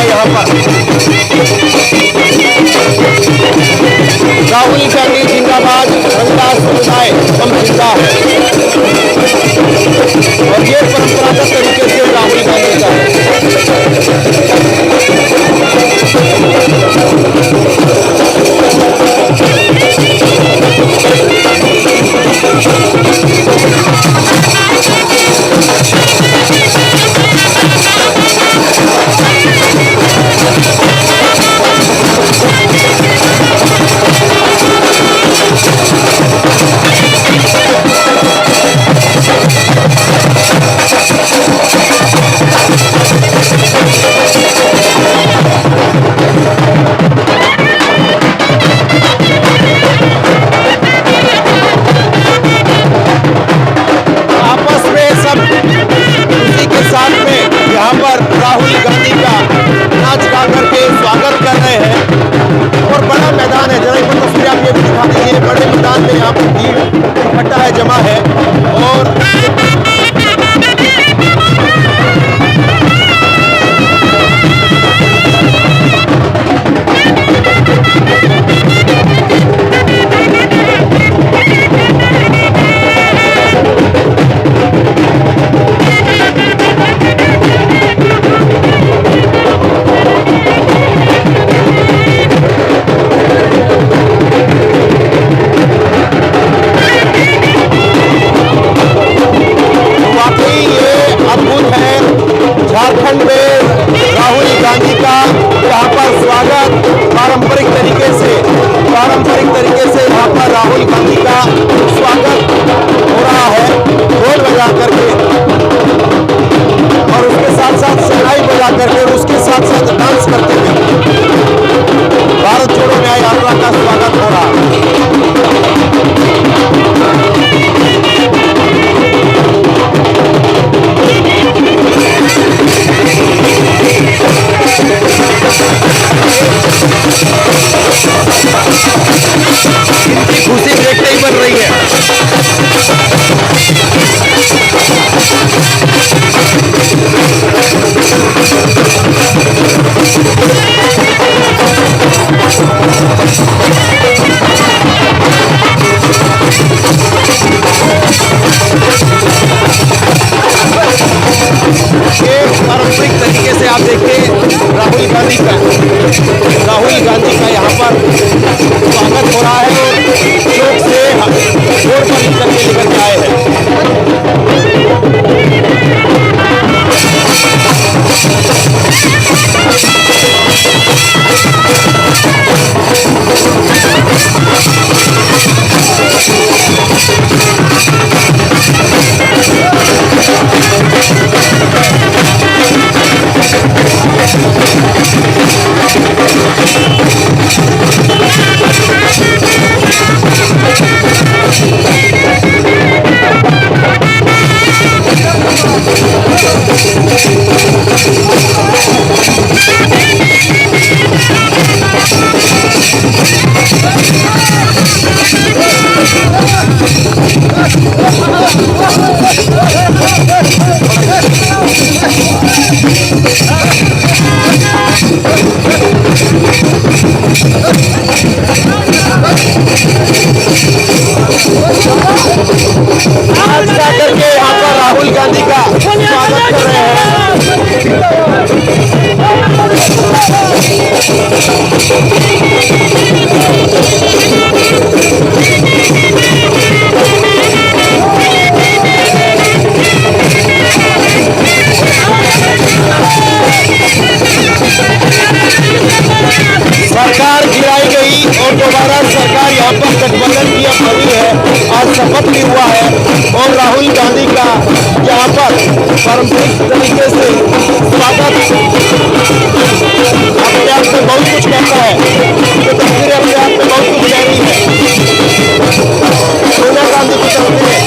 है यहाँ पर। राहुल गांधी जिंदाबाद, रंगदास समुदाय हम जिंदा है। और ये परंपरागत तरीके से राहुल गांधी का है। यहाँ पर राहुल गांधी का नाच गा करके स्वागत कर रहे हैं और बड़ा मैदान है। जरा एक बार तस्वीर आप ये भी दिखा दीजिए। बड़े मैदान में यहाँ पर भीड़ इकट्ठा है, जमा है। और झारखंड में राहुल गांधी का यहाँ पर स्वागत पारंपरिक तरीके से यहाँ पर राहुल गांधी का स्वागत हो रहा है ढोल बजा करके और उसके साथ साथ शहनाई बजा करके और उसके साथ साथ डांस करते हुए भारत जोड़ो न्याय यात्रा का स्वागत हो रहा है। खुशी देखते ही बन रही है। पारंपरिक तरीके से आप देखिए राहुल गांधी का यहाँ पर स्वागत हो रहा है और लोग से रोड पर निकल के लेकर के आए हैं। आज जाकर के यहाँ पर राहुल गांधी का स्वागत कर रहे हैं। सरकार गिराई गई और दोबारा सरकार यहाँ पर गठबंधन की अब बनी है। आज शपथ भी हुआ है और राहुल गांधी का यहाँ पर पारंपरिक तरीके से स्वागत अपने आप में बहुत कुछ कहता है। तो तस्वीरें अपने आप में बहुत कुछ कह रही है। सोनिया गांधी की तस्वीरें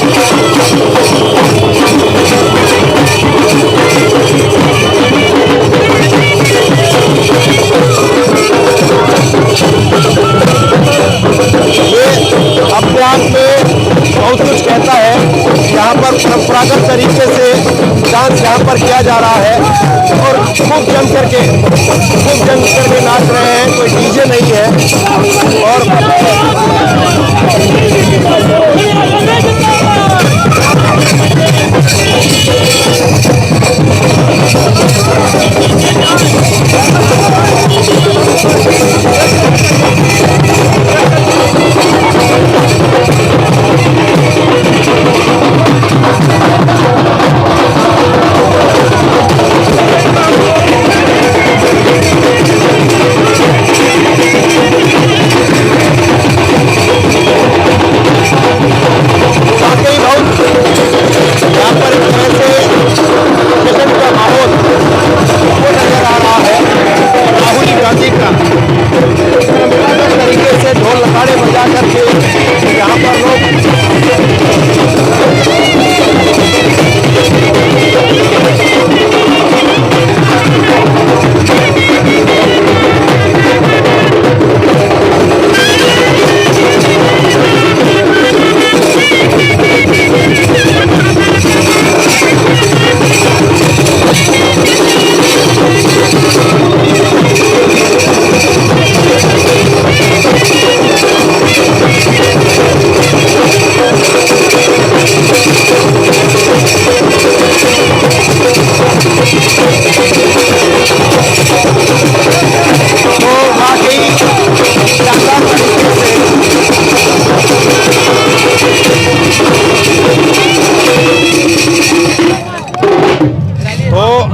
अपने आप में बहुत कुछ कहता है। यहाँ पर परंपरागत तरीके से डांस यहाँ पर किया जा रहा है और खूब जम करके नाच रहे हैं। कोई डीजे नहीं है और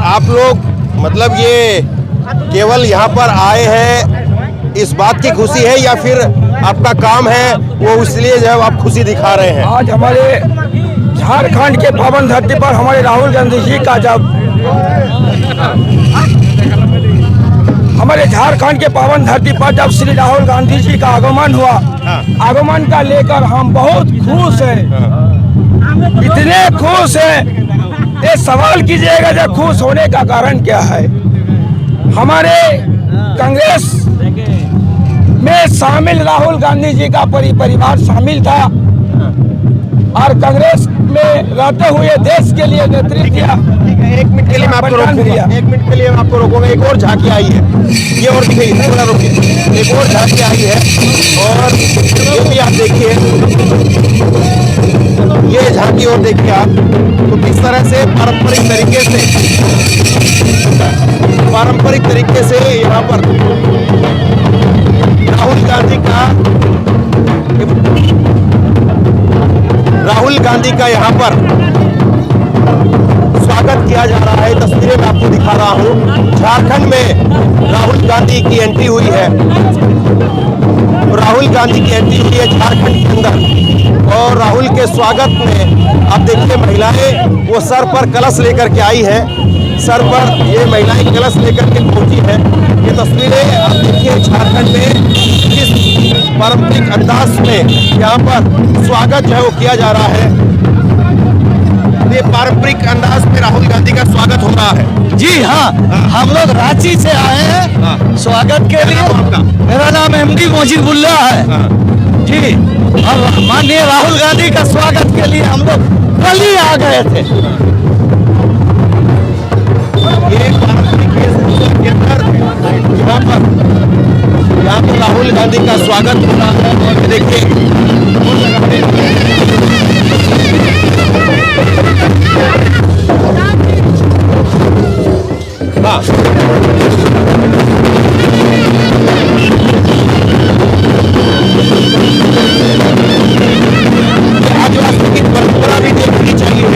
आप लोग मतलब ये केवल यहाँ पर आए हैं इस बात की खुशी है या फिर आपका काम है वो इसलिए जो है आप खुशी दिखा रहे हैं? आज हमारे झारखंड के पावन धरती पर हमारे राहुल गांधी जी का जब हमारे झारखंड के पावन धरती पर जब श्री राहुल गांधी जी का आगमन हुआ, आगमन का लेकर हम बहुत खुश हैं, इतने खुश हैं। ये सवाल कीजिएगा जब खुश होने का कारण क्या है। हमारे कांग्रेस में शामिल राहुल गांधी जी का परिवार शामिल था और कांग्रेस में रहते हुए देश के लिए नेतृत्व दिया। एक मिनट के लिए मैं आपको रोकूंगा, एक मिनट के लिए मैं आपको रोकूंगा। एक और झांकी आई है, ये और दिखाइए, थोड़ा रुकिए। एक और झांकी आई है और ये भी आप देखिए, ये झांकी और देखिए आप तो किस तरह से पारंपरिक तरीके से यहाँ पर राहुल गांधी का यहाँ पर स्वागत किया जा रहा है। तस्वीरें मैं आपको दिखा रहा हूँ। झारखंड में राहुल गांधी की एंट्री हुई है, राहुल गांधी की एंट्री हुई है झारखंड के अंदर और राहुल के स्वागत में आप देखिए महिलाएं वो सर पर कलश लेकर के आई है, सर पर ये महिलाएं कलश लेकर के पहुंची है। ये तस्वीरें आप देखिए झारखंड में किस पारंपरिक अंदाज में यहाँ पर स्वागत जो है वो किया जा रहा है। ये पारंपरिक अंदाज में राहुल गांधी का स्वागत हो रहा है। जी हाँ, हम लोग रांची से आए हैं स्वागत के लिए। मेरा नाम एमडी मोजीबुल्ला है जी। और माननीय राहुल गांधी का स्वागत के लिए हम लोग कल ही आ गए थे। ये पारंपरिक के अंदर यहाँ पर राहुल गांधी का स्वागत हो रहा है और देखिए आदिवासी की परंपरा भी देखनी चाहिए,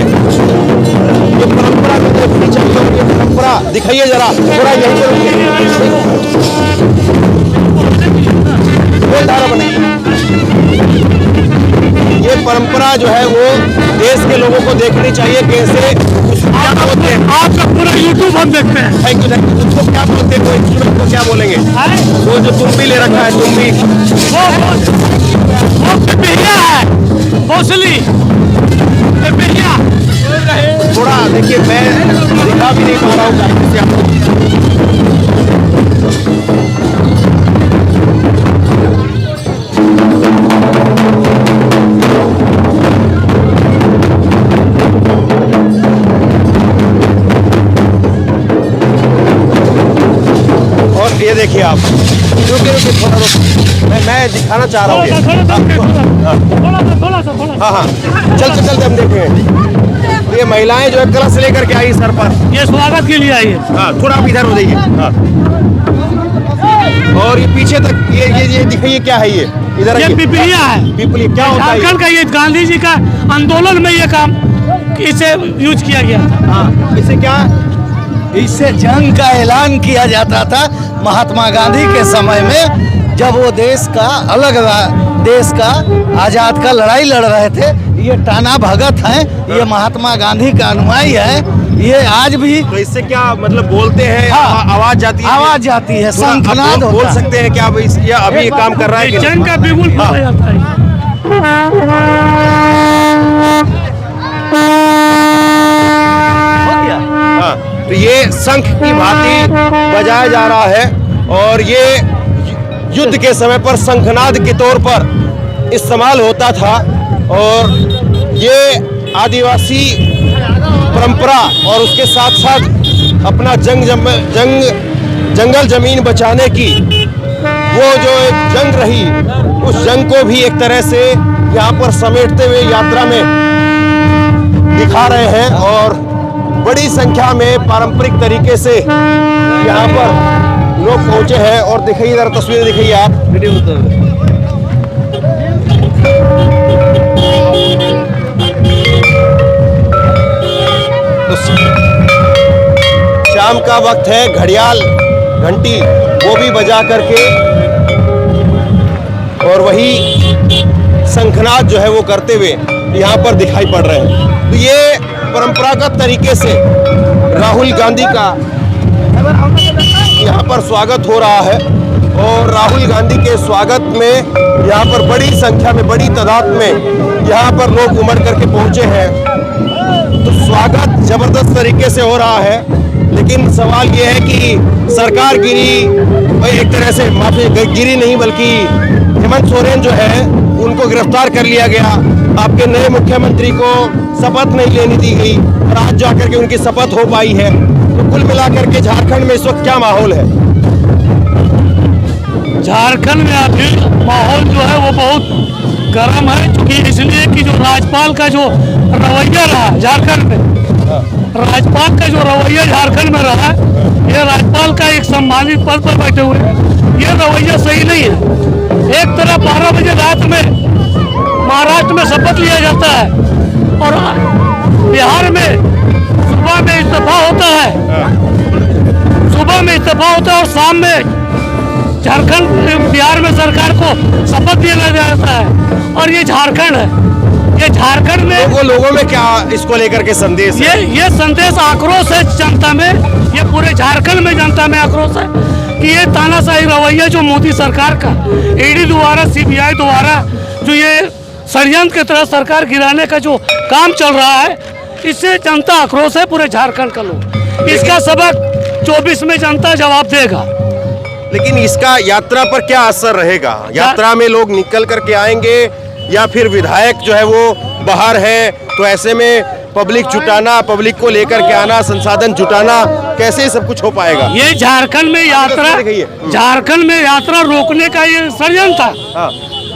ये परंपरा भी देखनी चाहिए। ये परंपरा दिखाइए जरा, थोड़ा ये परंपरा जो है वो देश के लोगों को देखनी चाहिए। कैसे क्या बोलते हैं आपका पूरा यूट्यूब हम देखते हैं। Thank you. उसको क्या बोलते हैं, वो इंस्ट्रूमेंट को क्या बोलेंगे? वो जो तुम्बी ले रखा है, तुम्बी वो पिपहिया है, मौसली पिपहिया। थोड़ा देखिए, मैं दिखा भी नहीं पा रहा हूँ से आपको। मैं दिखाना चाह रहा हूँ ये। हाँ हाँ, चलते चलते हम देखें। तो ये महिलाएं जो है कलश लेकर के आई सर पर, ये स्वागत के लिए आई है। हाँ थोड़ा आप इधर हो जाइए। हाँ। और ये पीछे तक ये दिखाइए क्या है ये, इधर ये आइए। पिपलिया है, पिपली क्या होता है ये? झारखंड का, ये गांधी जी का आंदोलन में ये काम इसे यूज किया गया था। हाँ, इसे क्या, इससे जंग का ऐलान किया जाता था महात्मा गांधी के समय में, जब वो देश का आजाद का लड़ाई लड़ रहे थे। ये टाना भगत हैं, ये महात्मा गांधी का अनुयायी है। ये आज भी तो इससे क्या मतलब बोलते हैं? हाँ, आवाज जाती है, आवाज जाती है, थोड़ा आप शंखनाद बोल होता है। सकते हैं क्या ये अभी ये काम कर रहा है कि नहीं? जंग का बिगुल फूका जाता है। हो गया। हाँ, तो ये शंख की भांति बजाया जा रहा है और ये युद्ध के समय पर शंखनाद के तौर पर इस्तेमाल होता था। और ये आदिवासी परंपरा और उसके साथ साथ अपना जंगल जमीन बचाने की वो जो एक जंग रही, उस जंग को भी एक तरह से यहाँ पर समेटते हुए यात्रा में दिखा रहे हैं। और बड़ी संख्या में पारंपरिक तरीके से यहाँ पर लोग पहुंचे हैं। और दिखाइए जरा तस्वीरें, दिखाइए आप वीडियो। तो शाम का वक्त है, घड़ियाल घंटी वो भी बजा करके और वही शंखनाद जो है वो करते हुए यहाँ पर दिखाई पड़ रहे हैं। तो ये परंपरागत तरीके से राहुल गांधी का यहाँ पर स्वागत हो रहा है। और राहुल गांधी के स्वागत में यहाँ पर बड़ी संख्या में, बड़ी तादाद में यहाँ पर लोग उमड़ करके पहुंचे हैं। तो स्वागत जबरदस्त तरीके से हो रहा है। लेकिन सवाल ये है कि सरकार गिरी, एक तरह से माफी गिरी नहीं बल्कि हेमंत सोरेन जो है उनको गिरफ्तार कर लिया गया। आपके नए मुख्यमंत्री को शपथ नहीं लेने दी गई और आज जाकर के उनकी शपथ हो पाई है। तो कुल मिलाकर के झारखंड में इस वक्त क्या माहौल है? झारखंड में अभी माहौल जो है वो बहुत गर्म है, क्योंकि इसलिए कि जो राज्यपाल का जो रवैया रहा झारखंड में, राज्यपाल का जो रवैया झारखंड में रहा, ये राज्यपाल का एक सम्मानित पद पर बैठे हुए, ये रवैया सही नहीं है। एक तरफ 12 बजे रात में महाराष्ट्र में शपथ लिया जाता है और बिहार में सुबह में इस्तीफा होता है, सुबह में इस्तीफा होता है और शाम में झारखंड बिहार में सरकार को शपथ दिया जाता है। और ये झारखंड है, ये झारखंड में लोगों में क्या इसको लेकर के संदेश है? ये संदेश आक्रोश है जनता में, ये पूरे झारखंड में जनता में आक्रोश है कि ये तानाशाही रवैया जो मोदी सरकार का ईडी द्वारा, सीबीआई द्वारा जो ये षड्यंत्र की तरह सरकार गिराने का जो काम चल रहा है, इससे जनता आक्रोश है, पूरे झारखंड का लोग। इसका सबक 24 में जनता जवाब देगा। लेकिन इसका यात्रा पर क्या असर रहेगा? यात्रा में लोग निकल करके आएंगे या फिर विधायक जो है वो बाहर है, तो ऐसे में पब्लिक जुटाना, पब्लिक को लेकर के आना, संसाधन जुटाना, कैसे सब कुछ हो पाएगा? ये झारखंड में यात्रा रोकने का ये षड्यंत्र था। हाँ।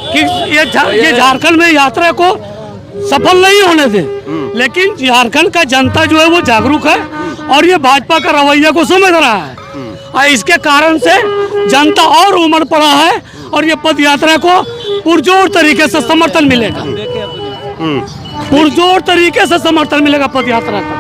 कि ये झारखंड में यात्रा को सफल नहीं होने दे। लेकिन झारखंड का जनता जो है वो जागरूक है और ये भाजपा का रवैया को समझ रहा है और इसके कारण से जनता और उमड़ पड़ा है और ये पद यात्रा को पुरजोर तरीके से समर्थन मिलेगा, पुरजोर तरीके से समर्थन मिलेगा पद यात्रा का।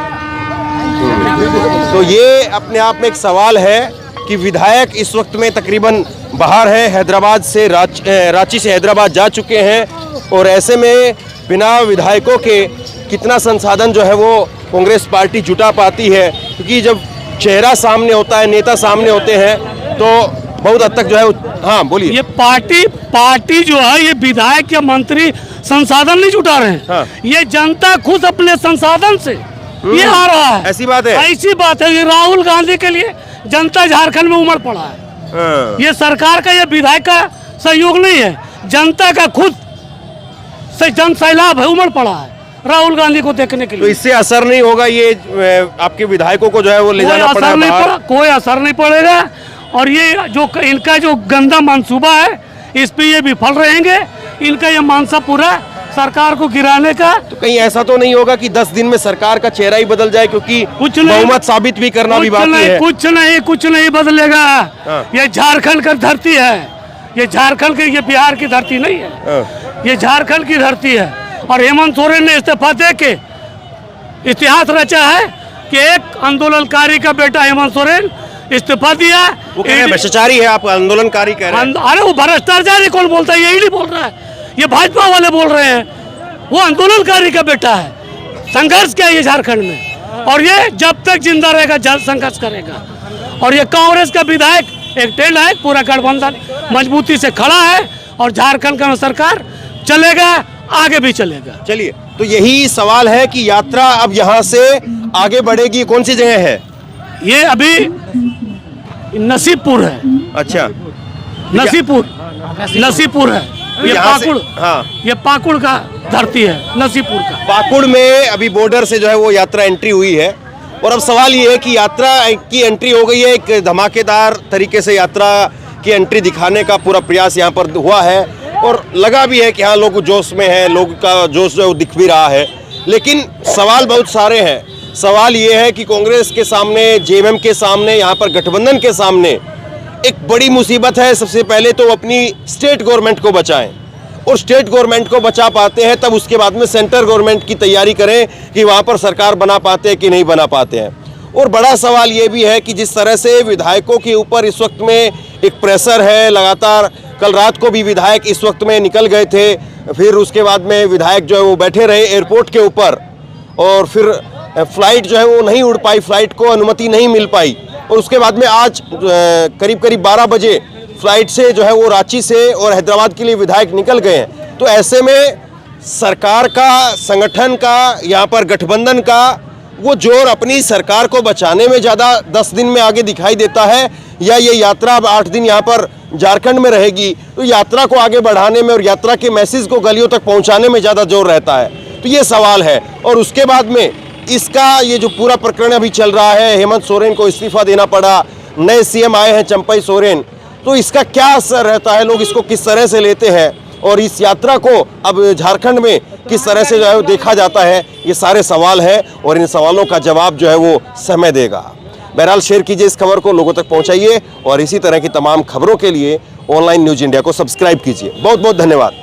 तो ये अपने आप में एक सवाल है कि विधायक इस वक्त में तकरीबन बाहर है, हैदराबाद से रांची से हैदराबाद जा चुके हैं और ऐसे में बिना विधायकों के कितना संसाधन जो है वो कांग्रेस पार्टी जुटा पाती है, क्योंकि जब चेहरा सामने होता है, नेता सामने होते हैं तो बहुत हद तक जो है। हाँ बोलिए। ये पार्टी जो है, ये विधायक या मंत्री संसाधन नहीं जुटा रहे हैं। हाँ। ये जनता खुद अपने संसाधन से ये आ रहा है। ऐसी बात है, ऐसी बात है। ये राहुल गांधी के लिए जनता झारखंड में उमड़ पड़ा है। हाँ। ये सरकार का, ये विधायक का सहयोग नहीं है, जनता का खुद से जन सैलाब है, उमड़ पड़ा है राहुल गांधी को देखने के लिए। तो इससे असर नहीं होगा ये आपके विधायकों को जो है वो ले जाना पड़ा है बाहर? कोई असर नहीं पड़ेगा। और ये जो इनका जो गंदा मंसूबा है, इस पे ये विफल रहेंगे। इनका ये मानसा पूरा सरकार को गिराने का। तो कहीं ऐसा तो नहीं होगा कि 10 दिन में सरकार का चेहरा ही बदल जाए, क्योंकि कुछ नहीं, बहुमत साबित भी करना भी बाकी है। कुछ नहीं बदलेगा। हाँ। ये झारखंड का धरती है, ये झारखंड की, ये बिहार की धरती नहीं है, हाँ। ये झारखंड की धरती है। और हेमंत सोरेन ने इस्तीफा दे के इतिहास रचा है कि एक आंदोलनकारी का बेटा हेमंत सोरेन इस्तीफा दिया। वो कह रहे हैं भ्रष्टाचारी है, आप आंदोलनकारी कह रहे हैं। अरे वो भ्रष्टाचारी कौन बोलता है? यही नहीं बोल रहा है, ये भाजपा वाले बोल रहे हैं। वो आंदोलनकारी का बेटा है, संघर्ष किया ये झारखंड में, और ये जब तक जिंदा रहेगा संघर्ष करेगा। और ये कांग्रेस का विधायक एक टेढ़ है, पूरा गठबंधन मजबूती से खड़ा है और झारखंड का सरकार चलेगा, आगे भी चलेगा। चलिए, तो यही सवाल है कि यात्रा अब यहाँ से आगे बढ़ेगी, कौन सी जगह है? ये अभी नसीबपुर है, अच्छा, नसीबपुर है। ये यहाँ से- पाकुड़, हाँ, ये पाकुड़ का धरती है, नसीबपुर का। पाकुड़ में अभी बॉर्डर से जो है वो यात्रा एंट्री हुई है, और अब सवाल ये है कि यात्रा की एंट्री हो गई है, एक धमाकेदार तरीके से यात्रा की एंट्री दिखाने का पूरा प्रयास यहाँ पर हुआ है, और लगा भी है कि हाँ लोग जोश में है, लोग का जोश जो है वो दिख भी रहा है। लेकिन सवाल बहुत सारे हैं। सवाल ये है कि कांग्रेस के सामने, जेएमएम के सामने, यहाँ पर गठबंधन के सामने एक बड़ी मुसीबत है। सबसे पहले तो अपनी स्टेट गवर्नमेंट को बचाएं, और स्टेट गवर्नमेंट को बचा पाते हैं तब उसके बाद में सेंट्रल गवर्नमेंट की तैयारी करें कि वहाँ पर सरकार बना पाते हैं कि नहीं बना पाते हैं। और बड़ा सवाल ये भी है कि जिस तरह से विधायकों के ऊपर इस वक्त में एक प्रेशर है लगातार, कल रात को भी विधायक इस वक्त में निकल गए थे, फिर उसके बाद में विधायक जो है वो बैठे रहे एयरपोर्ट के ऊपर, और फिर फ्लाइट जो है वो नहीं उड़ पाई, फ्लाइट को अनुमति नहीं मिल पाई, और उसके बाद में आज करीब करीब 12 बजे फ्लाइट से जो है वो रांची से और हैदराबाद के लिए विधायक निकल गए हैं। तो ऐसे में सरकार का, संगठन का, यहाँ पर गठबंधन का वो जोर अपनी सरकार को बचाने में ज़्यादा 10 दिन में आगे दिखाई देता है, या ये यात्रा अब 8 दिन यहाँ पर झारखंड में रहेगी तो यात्रा को आगे बढ़ाने में और यात्रा के मैसेज को गलियों तक पहुँचाने में ज़्यादा जोर रहता है? तो ये सवाल है। और उसके बाद में इसका ये जो पूरा प्रकरण अभी चल रहा है, हेमंत सोरेन को इस्तीफा देना पड़ा, नए सीएम आए हैं चंपई सोरेन, तो इसका क्या असर रहता है, लोग इसको किस तरह से लेते हैं, और इस यात्रा को अब झारखंड में किस तरह से जो है वो देखा जाता है, ये सारे सवाल हैं, और इन सवालों का जवाब जो है वो समय देगा। बहरहाल शेयर कीजिए इस खबर को, लोगों तक पहुंचाइए, और इसी तरह की तमाम खबरों के लिए ऑनलाइन न्यूज़ इंडिया को सब्सक्राइब कीजिए। बहुत बहुत धन्यवाद।